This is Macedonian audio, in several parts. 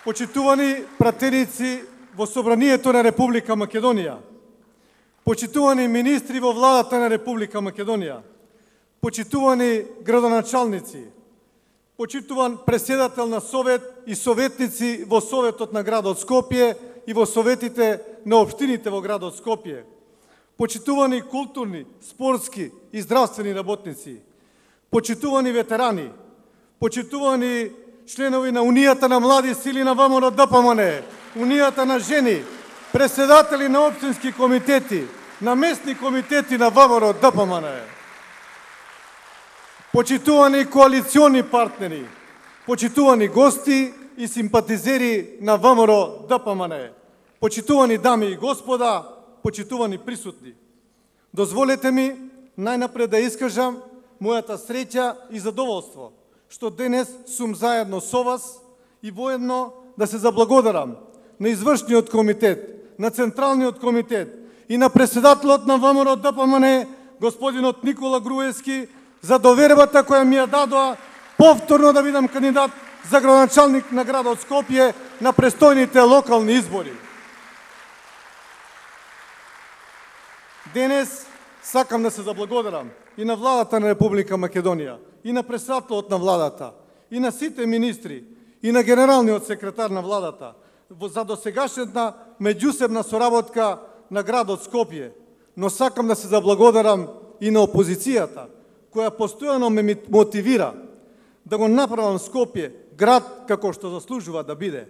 Почитувани пратеници во Собранието на Република Македонија, почитувани министри во владата на Република Македонија, почитувани градоначалници, почитуван преседател на Совет и советници во Советот на градот Скопје и во советите на општините во градот Скопје, почитувани културни, спортски и здравствени работници, почитувани ветерани, почитувани членови на Унијата на млади сили на ВМРО ДПМН, Унијата на жени, преседатели на општински комитети, на местни комитети на ВМРО ДПМН, почитувани коалициони партнери, почитувани гости и симпатизери на ВМРО ДПМН, почитувани дами и господа, почитувани присутни. Дозволете ми најнапред да искажам мојата среќа и задоволство што денес сум заедно со вас и воедно да се заблагодарам на извршниот комитет, на Централниот комитет и на преседателот на ВМРО ДПМН, господинот Никола Груевски, за довербата која ми ја дадоа повторно да бидам кандидат за градоначалник на градот Скопје на престојните локални избори. Денес сакам да се заблагодарам и на владата на Република Македонија, и на председателот на владата, и на сите министри, и на генералниот секретар на владата за досегашната меѓусебна соработка на градот Скопје, но сакам да се заблагодарам и на опозицијата, која постојано ме мотивира да го направам Скопје град како што заслужува да биде.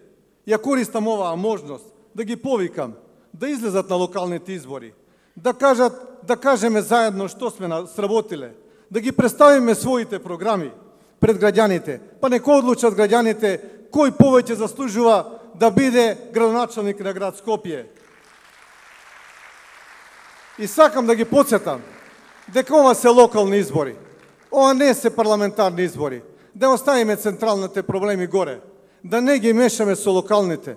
Ја користам оваа можност да ги повикам да излезат на локалните избори, да кажеме заедно што сме сработиле, да ги представиме своите програми пред граѓаните, па нека одлучат граѓаните кој повеќе заслужува да биде градоначалник на град Скопје. И сакам да ги подсетам дека ова се локални избори, ова не се парламентарни избори, да оставиме централните проблеми горе, да не ги мешаме со локалните.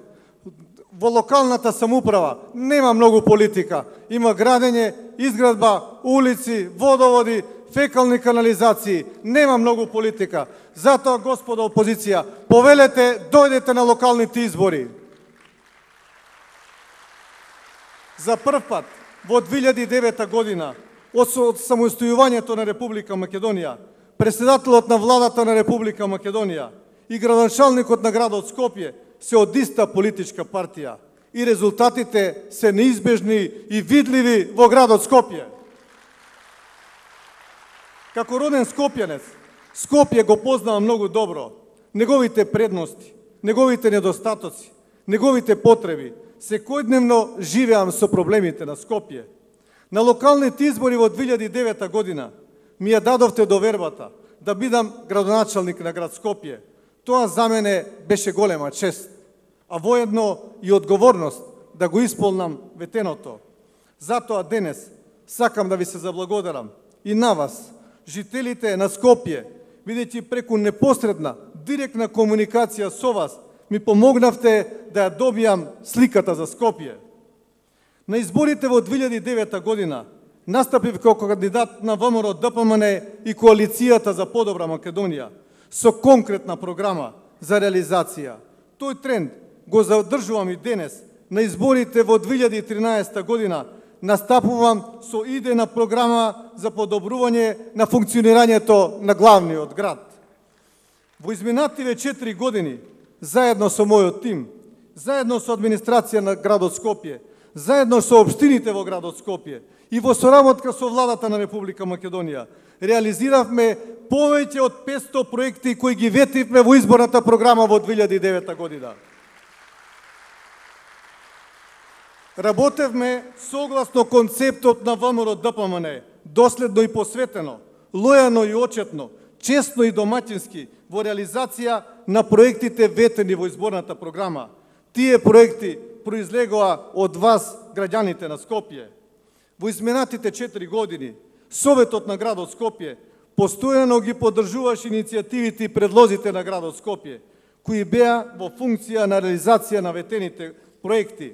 Во локалната самоуправа нема многу политика, има градење, изградба, улици, водоводи, фекални канализации, нема многу политика. Затоа, господа опозиција, повелете, дојдете на локалните избори. За прв пат во 2009 година, од самостојувањето на Република Македонија, преседателот на владата на Република Македонија и градоначалникот на градот Скопје се од иста политичка партија и резултатите се неизбежни и видливи во градот Скопје. Како роден скопјанец, Скопје го познава многу добро, неговите предности, неговите недостатоци, неговите потреби. Секојдневно живеам со проблемите на Скопје. На локалните избори во 2009 година ми ја дадовте довербата да бидам градоначалник на град Скопје. Тоа за мене беше голема чест, а воедно и одговорност да го исполнам ветеното. Затоа денес сакам да ви се заблагодарам и на вас, жителите на Скопје, бидејќи преку непосредна, директна комуникација со вас, ми помогнавте да ја добијам сликата за Скопје. На изборите во 2009 година настапив како кандидат на ВМРО ДПМН и Коалицијата за подобра Македонија со конкретна програма за реализација. Тој тренд го задржувам и денес. На изборите во 2013 година настапувам со идејна програма за подобрување на функционирањето на главниот град. Во изминативе 4 години, заедно со мојот тим, заедно со администрација на градот Скопје, заедно со општините во градот Скопје и во соработка со владата на Република Македонија, реализиравме повеќе од 500 проекти кои ги ветивме во изборната програма во 2009 година. Работевме согласно концептот на ВМРО ДПМН, доследно и посветено, лојано и очетно, честно и домаќински во реализација на проектите ветени во изборната програма. Тие проекти произлегоа од вас, граѓаните на Скопје. Во изминатите 4 години, Советот на градот Скопје постојано ги поддржуваше иницијативите и предлозите на градот Скопје, кои беа во функција на реализација на ветените проекти.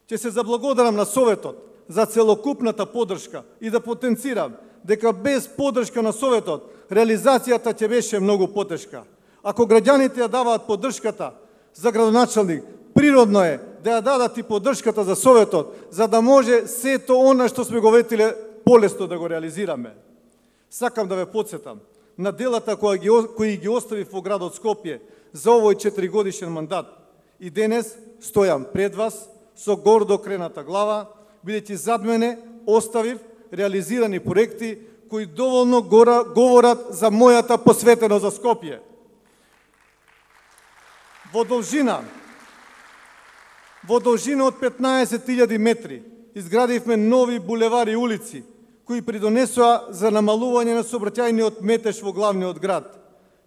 Ќе се заблагодарам на Советот за целокупната поддршка и да потенцирам дека без поддршка на Советот реализацијата ќе беше многу потешка. Ако граѓаните ја даваат поддршката, за градоначалник, природно е да ја дадат и поддршката за Советот, за да може сето она што сме го ветиле полесно да го реализираме. Сакам да ве подсетам на делата кои ги оставив во градот Скопје за овој 4-годишен мандат. И денес стојам пред вас со гордо крената глава, бидејќи зад мене оставив реализирани проекти кои доволно говорат за мојата посветеност за Скопје. Во должина од 15.000 метри изградивме нови булевари и улици, кои придонесоа за намалување на сообраќајниот метеж во главниот град.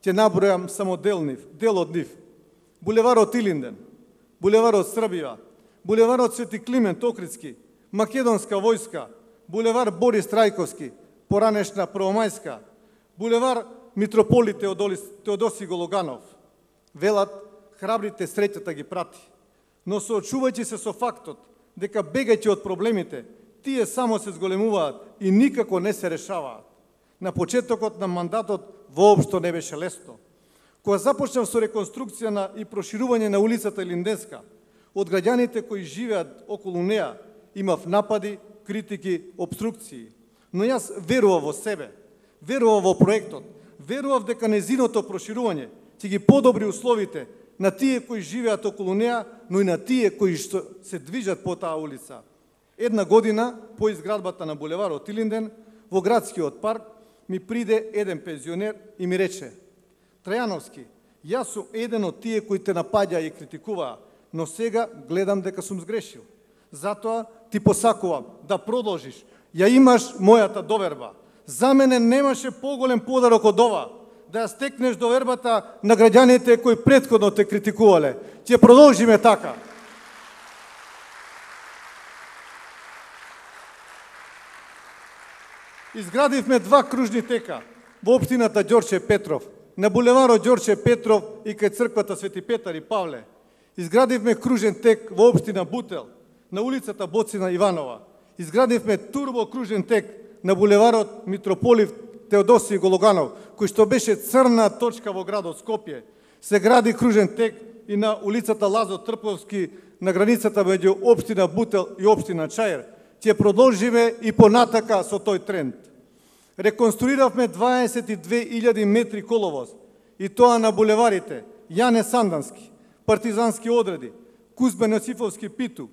Ќе набројам само дел од нив. Булеварот Илинден, булеварот Србија, булеварот Свети Климент Охридски, Македонска војска, булевар Борис Трајковски, поранешна Првомајска, булевар Митрополи Теодоси Гологанов. Велат, храбрите среќата ги прати. Но соочувајќи се со фактот дека бегајќи од проблемите, тие само се зголемуваат и никако не се решаваат. На почетокот на мандатот воопшто не беше лесно. Кога започнав со реконструкција и проширување на улицата Илинденска, од граѓаните кои живеат околу неа имав напади, критики, обструкции. Но јас верував во себе, верував во проектот, верував дека незиното проширување ќе ги подобри условите на тие кои живеат околу неа, но и на тие кои што се движат по таа улица. Една година по изградбата на булеварот Илинден, во градскиот парк, ми приде еден пензионер и ми рече: Трајановски, јас сум еден од тие кои те напаѓа и критикуваа, но сега гледам дека сум сгрешил. Затоа ти посакувам да продолжиш. Ја имаш мојата доверба. За мене немаше поголем подарок од ова, да ја стекнеш довербата на граѓаните кои претходно те критикувале. Ќе продолжиме така. Изградивме 2 кружни тека во општината Ѓорче Петров, на булеварот Ѓорче Петров и кај црквата Свети Петар и Павле. Изградивме кружен тек во општина Бутел, на улицата Боцина Иванова. Изградивме турбо кружен тек на булеварот Митрополив Теодоси Гологанов, кој што беше црна точка во градот Скопје. Се гради кружен тек и на улицата Лазо Трповски, на границата меѓу општина Бутел и општина Чаир. Ќе продолжиме и понатака со тој тренд. Реконструиравме 22.000 метри коловоз, и тоа на булеварите Јане Сандански, Партизански одреди, Кузбен Јосифовски Питу,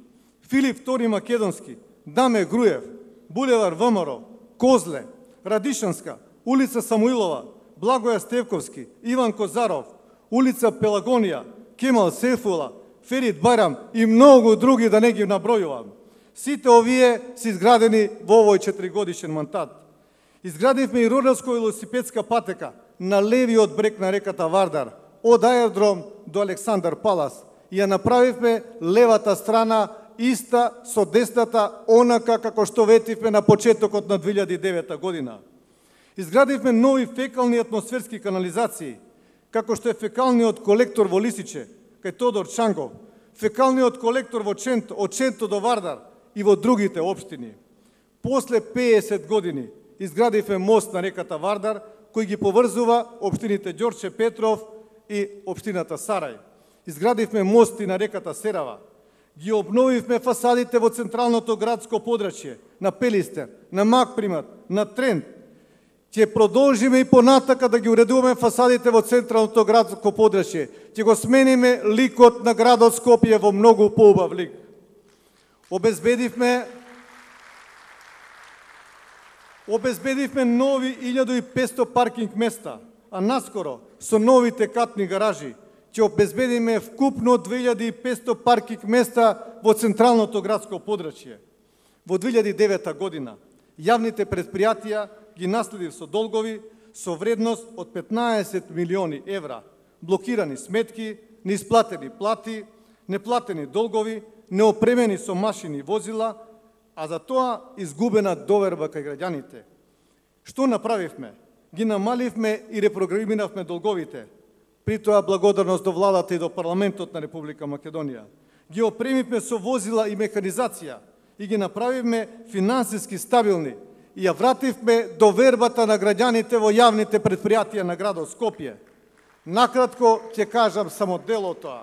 Филип II Македонски, Даме Груев, булевар ВМРО, Козле, Радишанска, улица Самуилова, Благоја Стевковски, Иван Козаров, улица Пелагонија, Кемал Сефула, Ферид Байрам и многу други, да не ги набројувам. Сите овие се изградени во овој 4-годишен мандат. Изградивме и родарско велосипедска патека на левиот брег на реката Вардар, од аеродром до Александар Палас, и ја направивме левата страна иста со десната, онака како што ветивме на почетокот на 2009 година. Изградивме нови фекални атмосферски канализации, како што е фекалниот колектор во Лисиче, кај Тодор Чангов, фекалниот колектор од Ченто до Вардар и во другите општини. После 50 години изградивме мост на реката Вардар, кој ги поврзува општините Ѓорче Петров и општината Сарај. Изградивме мости на реката Серава. Ги обновивме фасадите во централното градско подрачје, на Пелистер, на Макпримат, на Трент. Ќе продолжиме и понатака да ги уредуваме фасадите во централното градско подрачје. Ќе го смениме ликот на градот Скопје во многу поубав лик. Обезбедивме нови 1500 паркинг места, а наскоро со новите катни гаражи ќе обезбедиме вкупно 2500 паркинг места во централното градско подрачје. Во 2009 година јавните предпријатија ги наследив со долгови со вредност од 15 милиони евра, блокирани сметки, неисплатени плати, неплатени долгови, неопремени со машини и возила, а за тоа изгубена доверба кај граѓаните. Што направивме? Ги намаливме и репрограмиравме долговите, при тоа благодарност до владата и до парламентот на Република Македонија. Ги опремивме со возила и механизација и ги направивме финансиски стабилни и ја вративме довербата на граѓаните во јавните предпријатија на градот Скопје. Накратко ќе кажам само дел од тоа.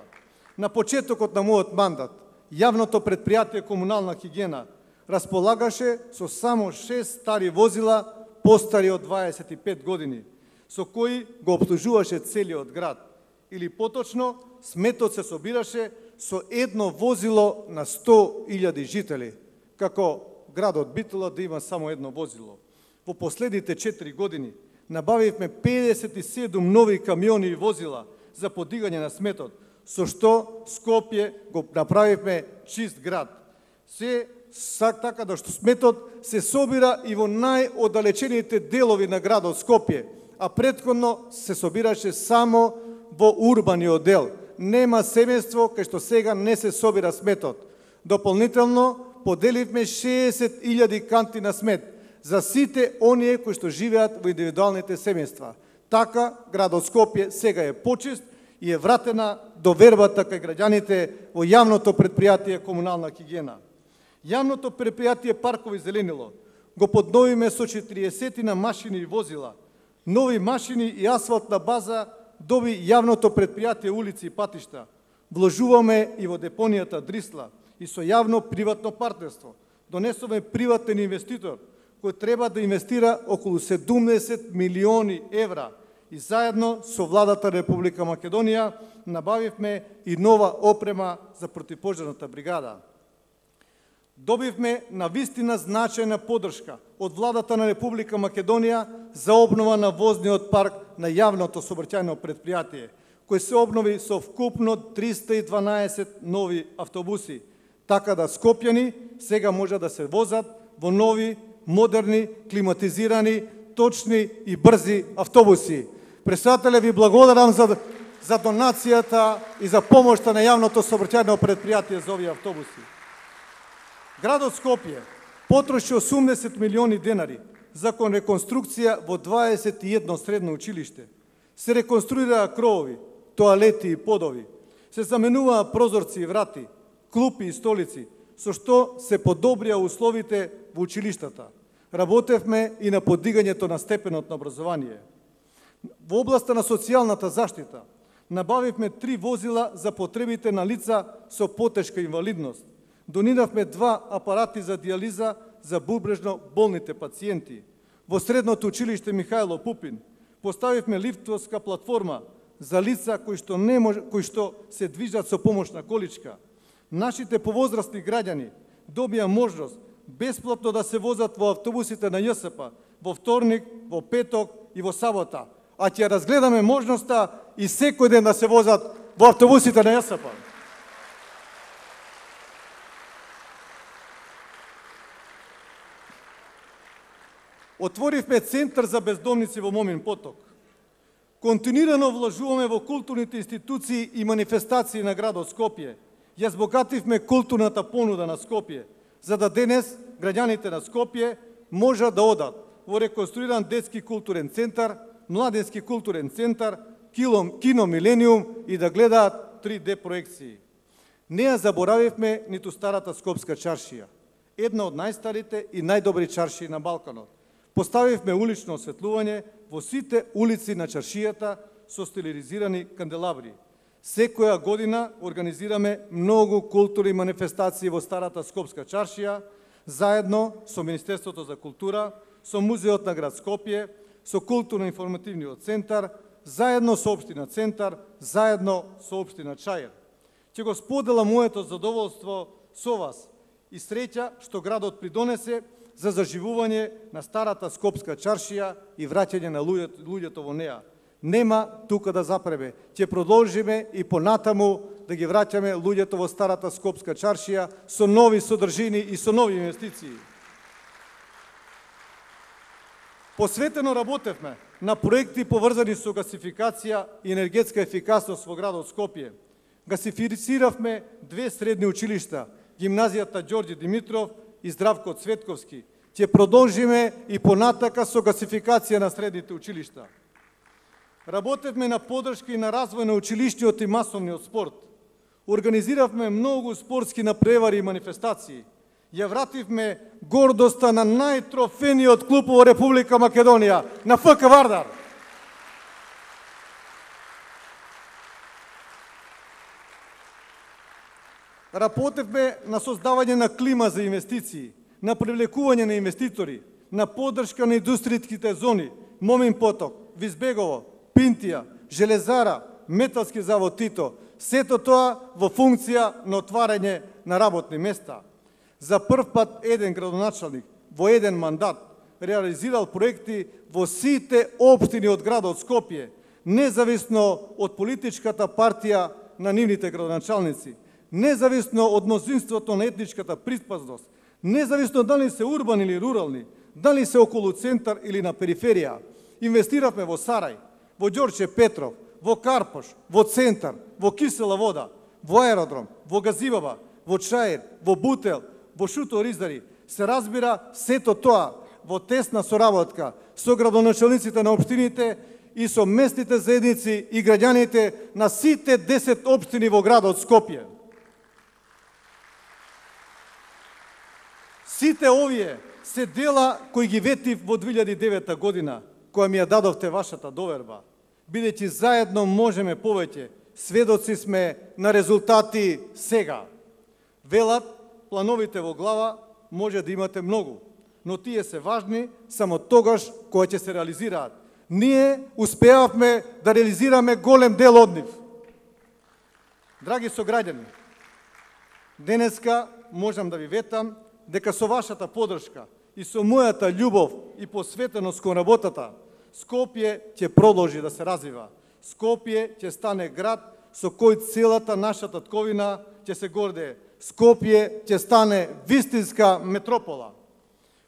На почетокот на мојот мандат, јавното предпријатие Комунална хигиена располагаше со само 6 стари возила постари од 25 години, со кои го обслужуваше целиот град. Или поточно, сметот се собираше со едно возило на 100.000 жители, како градот Битола да има само едно возило. Во последните 4 години набавивме 57 нови камиони и возила за подигање на сметот, со што Скопје го направивме чист град. Се така да што сметот се собира и во најоддалечените делови на градот Скопје, а претходно се собираше само во урбаниот дел. Нема семејство кај што сега не се собира сметот. Дополнително поделивме 60.000 канти на смет за сите оние кои што живеат во индивидуалните семејства. Така градот Скопје сега е почист и е вратена довербата кај граѓаните во јавното предпријатие Комунална хигиена. Јавното предпријатие Паркови зеленило го подновиме со 40 на машини и возила. Нови машини и асфалтна база доби јавното предпријатие Улици и патишта. Вложуваме и во депонијата Дрисла и со јавно-приватно партнерство. Донесоме приватен инвеститор кој треба да инвестира околу 70 милиони евра и заедно со владата Република Македонија набавивме и нова опрема за противпожарната бригада. Добивме на вистина значајна поддршка од владата на Република Македонија за обнова на возниот парк на јавното сообраќајно предпријатие, кој се обнови со вкупно 312 нови автобуси, така да скопјани сега може да се возат во нови, модерни, климатизирани, точни и брзи автобуси. Председателе, ви благодарам за донацијата и за помошта на јавното сообраќајно предпријатие за овие автобуси. Градот Скопје потроши 80 милиони денари за реконструкција во 21 средно училиште. Се реконструираа кровови, тоалети и подови. Се заменуваа прозорци и врати, клупи и столици, со што се подобрија условите во училиштата. Работевме и на подигањето на степенот на образование. Во областа на социјалната заштита набавивме 3 возила за потребите на лица со потешка инвалидност. Дониравме 2 апарати за диализа за бубрежно болните пациенти. Во средното училиште Михајло Пупин поставивме лифтовска платформа за лица кои што се движат со помош на количка. Нашите повозрастни граѓани добија можност бесплатно да се возат во автобусите на ЈСП во вторник, во петок и во сабота, а ќе разгледаме можноста и секој ден да се возат во автобусите на ЈСП. Отворивме центар за бездомници во Момин поток. Континуирано вложуваме во културните институции и манифестации на градот Скопје. Ја збогативме културната понуда на Скопје, за да денес граѓаните на Скопје можат да одат во реконструиран детски културен центар, младенски културен центар, кино Милениум и да гледаат 3D проекции. Не ја заборавивме ниту старата Скопска чаршија, една од најстарите и најдобри чаршии на Балканот. Поставивме улично осветлување во сите улици на чаршијата со стилизирани канделабри. Секоја година организираме многу културни манифестации во старата Скопска чаршија, заедно со Министерството за култура, со Музеот на град Скопје, со Културно-информативниот центар, заедно со Општина Центар, заедно со Општина Чаир. Ќе го споделам моето задоволство со вас и среќа што градот придонесе за заживување на старата Скопска чаршија и враќање на луѓето во неа. Нема тука да запребе. Ќе продолжиме и понатаму да ги враќаме луѓето во старата Скопска чаршија со нови содржини и со нови инвестиции. Посветено работевме на проекти поврзани со гасификација и енергетска ефикасност во градот Скопје. Гасифициравме 2 средни училишта, гимназијата Ѓорѓе Димитров и Здравко Цветковски. Ќе продолжиме и понатака со гасификација на средните училишта. Работевме на поддршка и на развој на училишниот и масовниот спорт. Организиравме многу спортски напревари и манифестации. Ја вративме гордоста на најтрофениот клуб во Република Македонија, на ФК Вардар. Работевме на создавање на клима за инвестиции, на привлекување на инвеститори, на поддршка на индустријските зони, Момин поток, Визбегово, Пинтија, Железара, Металски завод Тито, сето тоа во функција на отварање на работни места. За прв пат еден градоначалник во еден мандат реализирал проекти во сите општини од градот Скопје, независно од политичката партија на нивните градоначалници, независно од мнозинството на етничката приспазност, независно дали се урбани или рурални, дали се околу центар или на периферија. Инвестиравме во Сарај, во Ѓорче Петров, во Карпош, во Центар, во Кисела вода, во аеродром, во Газивава, во Чаир, во Бутел, во Шуто Ризари. Се разбира сето тоа во тесна соработка со градоначалниците на општините и со местните заедници и граѓаните на сите 10 општини во градот Скопје. Сите овие се дела кои ги ветив во 2009 година, која ми ја дадовте вашата доверба. Бидејќи заедно можеме повеќе, сведоци сме на резултати сега. Велат, плановите во глава може да имате многу, но тие се важни само тогаш кога ќе се реализираат. Ние успеавме да реализираме голем дел од нив. Драги сограѓани, денеска можам да ви ветам дека со вашата поддршка и со мојата љубов и посветеност кон работата, Скопје ќе продолжи да се развива. Скопје ќе стане град со кој целата наша татковина ќе се гордее. Скопје ќе стане вистинска метропола.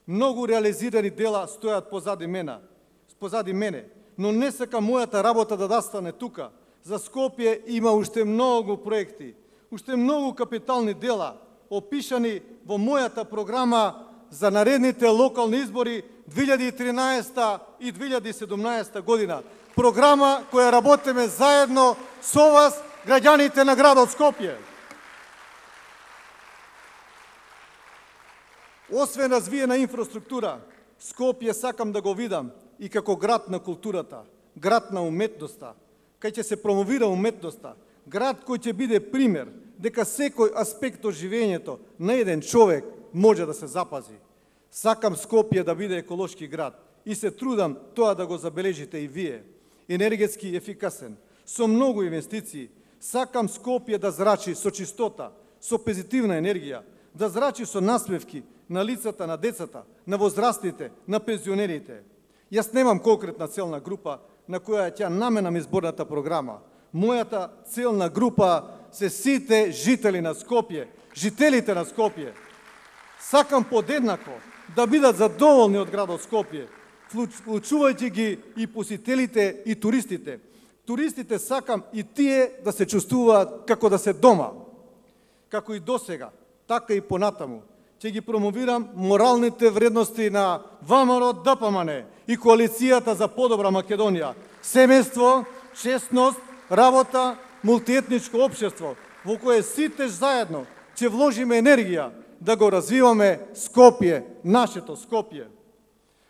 Многу реализирани дела стојат позади мене, но не сакам мојата работа да стане тука. За Скопје има уште многу проекти, уште многу капитални дела, опишани во мојата програма за наредните локални избори 2013 и 2017 година. Програма која работиме заедно со вас, граѓаните на градот Скопје. Освен развиена инфраструктура, Скопје сакам да го видам и како град на културата, град на уметноста, кај ќе се промовира уметноста, град кој ќе биде пример дека секој аспект од живењето на еден човек може да се запази. Сакам Скопје да биде еколошки град и се трудам тоа да го забележите и вие. Енергетски ефикасен, со многу инвестиции. Сакам Скопје да зрачи со чистота, со позитивна енергија, да зрачи со насмевки на лицата на децата, на возрастните, на пензионерите. Јас немам конкретна целна група на која ќе наменам изборната програма. Мојата целна група се сите жители на Скопје, жителите на Скопје. Сакам подеднако да бидат задоволни од градот Скопје, вклучувајќи ги и посетителите и туристите. Туристите сакам и тие да се чувствуваат како да се дома. Како и досега, така и понатаму. Ќе ги промовирам моралните вредности на ВМРО ДПМН и Коалицијата за подобра Македонија. Семејство, честност, работа, мултиетничко општество, во кое сите заедно ќе вложиме енергија да го развиваме Скопје, нашето Скопје.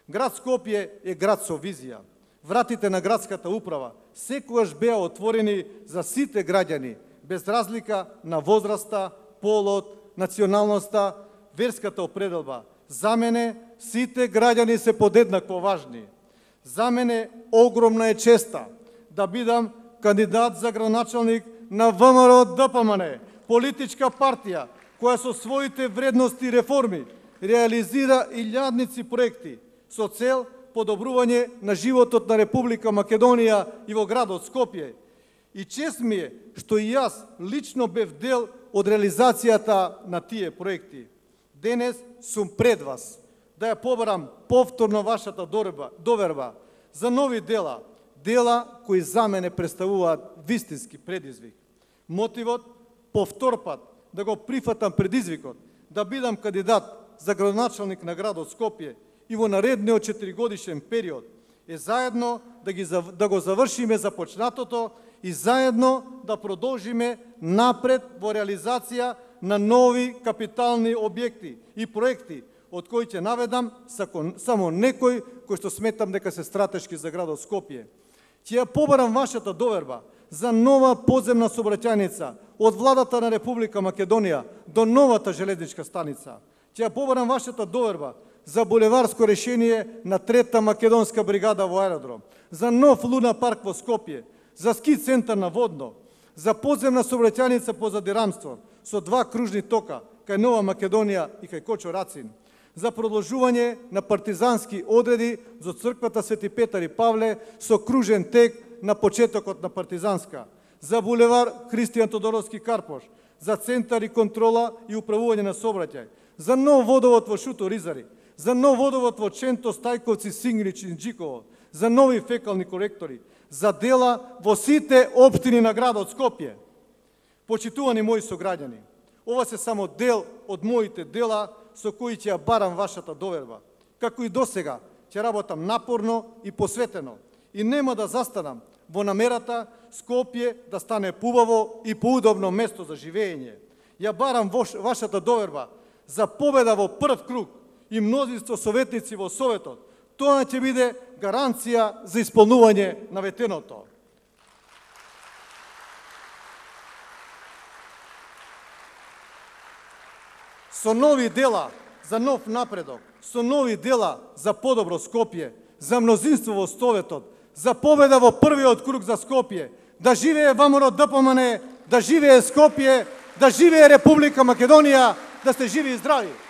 Град Скопје е град со визија. Вратите на градската управа секогаш беа отворени за сите граѓани, без разлика на возраста, полот, националноста, верската определба. За мене сите граѓани се подеднакво важни. За мене огромна е честа да бидам кандидат за градоначалник на ВМРО ДПМН, политичка партија која со своите вредности и реформи реализира илјадници проекти со цел подобрување на животот на Република Македонија и во градот Скопје. И чест ми е што и јас лично бев дел од реализацијата на тие проекти. Денес сум пред вас да ја побарам повторно вашата доверба за нови дела, дела кои за мене представуваат вистински предизвик. Мотивот повтор пат да го прифатам предизвикот, да бидам кандидат за градоначалник на градот Скопје и во наредниот 4-годишен период е заедно да го завршиме започнатото и заедно да продолжиме напред во реализација на нови капитални објекти и проекти, од кои ќе наведам само некои кои што сметам дека се стратешки за градот Скопје. Ќе ја побарам вашата доверба за нова подземна сообраќајница од владата на Република Македонија до новата железничка станица. Ќе ја побарам вашата доверба за булеварско решение на 3-та македонска бригада во аеродром, за нов луна парк во Скопје, за ски центар на Водно, за подземна сообраќајница по Задирамство со 2 кружни тока кај Нова Македонија и кај Кочо Рацин, за продолжување на партизански одреди за црквата Свети Петар и Павле со кружен тек на почетокот на партизанска, за булевар Христијан Тодоровски Карпош, за центар и контрола и управување на сообраќај, за нов водовод во Шуто Ризари, за нов водовод во Ченто, Стајковци, Сингрич и Инџиково, за нови фекални колектори, за дела во сите општини на градот Скопје. Почитувани мои сограѓани, ова се само дел од моите дела со кои ќе ја барам вашата доверба. Како и досега, ќе работам напорно и посветено и нема да застанам во намерата Скопје да стане поубаво и поудобно место за живење. Ја барам вашата доверба за победа во прв круг и мнозинство советници во Советот. Тоа ќе биде гаранција за исполнување на ветеното. Со нови дела за нов напредок, со нови дела за подобро Скопје, за мнозинство во Советот, за победа во првиот круг за Скопје, да живее ВМРО ДПМН, да живее Скопје, да живее Република Македонија, да сте живи и здрави!